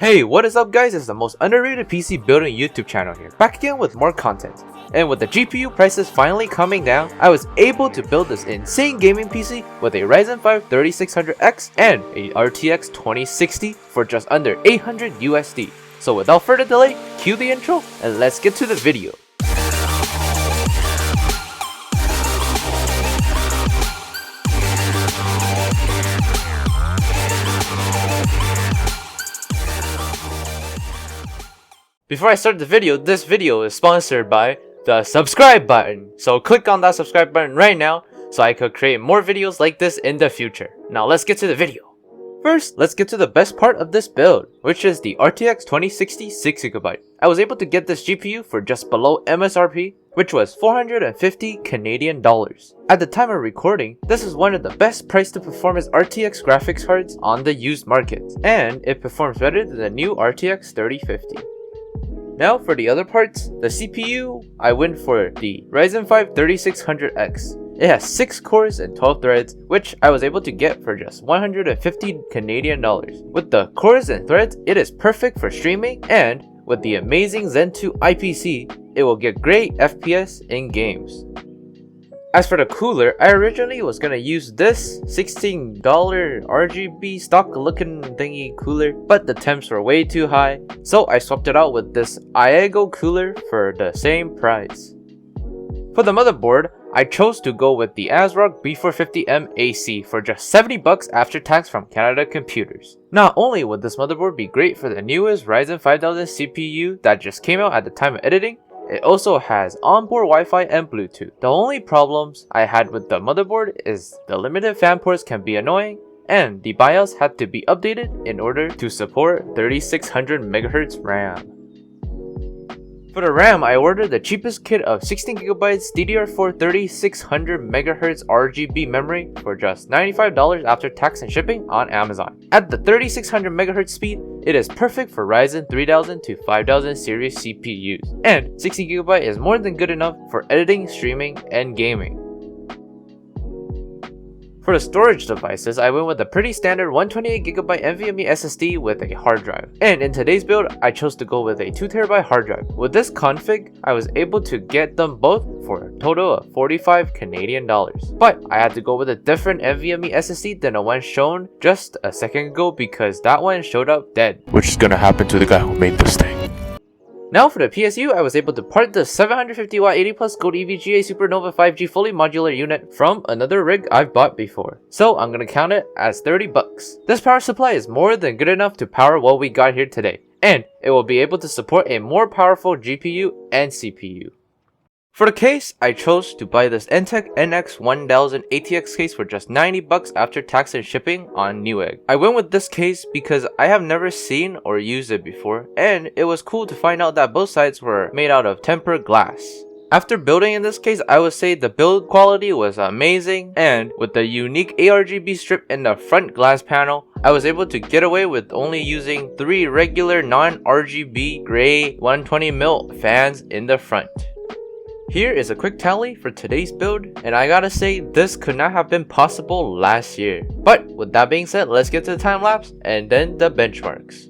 Hey, what is up guys? It's the most underrated PC building YouTube channel here, back again with more content. And with the GPU prices finally coming down, I was able to build this insane gaming PC with a Ryzen 5-3600X and a RTX 2060 for just under 800 USD. So without further delay, cue the intro and let's get to the video. Before I start the video, this video is sponsored by the subscribe button. So click on that subscribe button right now so I could create more videos like this in the future. Now let's get to the video. First, let's get to the best part of this build, which is the RTX 2060 6GB. I was able to get this GPU for just below MSRP, which was 450 Canadian dollars. At the time of recording, this is one of the best price to performance RTX graphics cards on the used market, and it performs better than the new RTX 3050. Now for the other parts, the CPU, I went for the Ryzen 5 3600X. It has 6 cores and 12 threads, which I was able to get for just 150 Canadian dollars. With the cores and threads, it is perfect for streaming, and with the amazing Zen 2 IPC, it will get great FPS in games. As for the cooler, I originally was gonna use this $16 RGB stock looking thingy cooler, but the temps were way too high, so I swapped it out with this Iago cooler for the same price. For the motherboard, I chose to go with the ASRock B450M AC for just $70 after tax from Canada Computers. Not only would this motherboard be great for the newest Ryzen 5000 CPU that just came out at the time of editing, it also has onboard Wi-Fi and Bluetooth. The only problems I had with the motherboard is the limited fan ports can be annoying, and the BIOS had to be updated in order to support 3600 MHz RAM. For the RAM, I ordered the cheapest kit of 16GB DDR4 3600 MHz RGB memory for just $95 after tax and shipping on Amazon. At the 3600 MHz speed, it is perfect for Ryzen 3000 to 5000 series CPUs, and 16GB is more than good enough for editing, streaming, and gaming. For the storage devices, I went with a pretty standard 128GB NVMe SSD with a hard drive. And in today's build, I chose to go with a 2TB hard drive. With this config, I was able to get them both for a total of 45 Canadian dollars. But I had to go with a different NVMe SSD than the one shown just a second ago because that one showed up dead. Which is gonna happen to the guy who made this thing. Now for the PSU, I was able to part the 750W 80+ Gold EVGA Supernova 5G fully modular unit from another rig I've bought before. So I'm gonna count it as $30. This power supply is more than good enough to power what we got here today, and it will be able to support a more powerful GPU and CPU. For the case, I chose to buy this Entech NX1000 ATX case for just $90 after tax and shipping on Newegg. I went with this case because I have never seen or used it before, and it was cool to find out that both sides were made out of tempered glass. After building in this case, I would say the build quality was amazing, and with the unique ARGB strip in the front glass panel, I was able to get away with only using 3 regular non-RGB gray 120mm fans in the front. Here is a quick tally for today's build, and I gotta say this could not have been possible last year. But with that being said, let's get to the time lapse and then the benchmarks.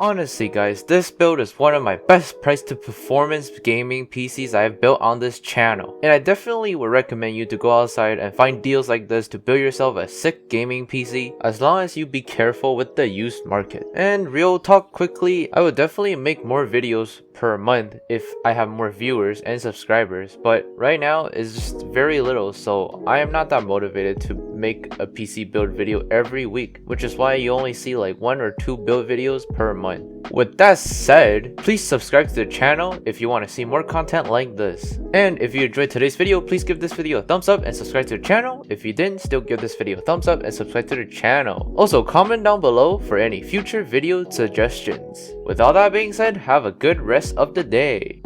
honestly guys, this build is one of my best price to performance gaming PCs I have built on this channel. And I definitely would recommend you to go outside and find deals like this to build yourself a sick gaming PC, as long as you be careful with the used market. And real talk quickly, I would definitely make more videos per month if I have more viewers and subscribers, but right now it's just very little, so I am not that motivated to make a PC build video every week, which is why you only see like 1 or 2 build videos per month. With that said, please subscribe to the channel if you want to see more content like this. And if you enjoyed today's video, please give this video a thumbs up and subscribe to the channel. If you didn't, still give this video a thumbs up and subscribe to the channel. Also, comment down below for any future video suggestions. With all that being said, have a good rest of the day.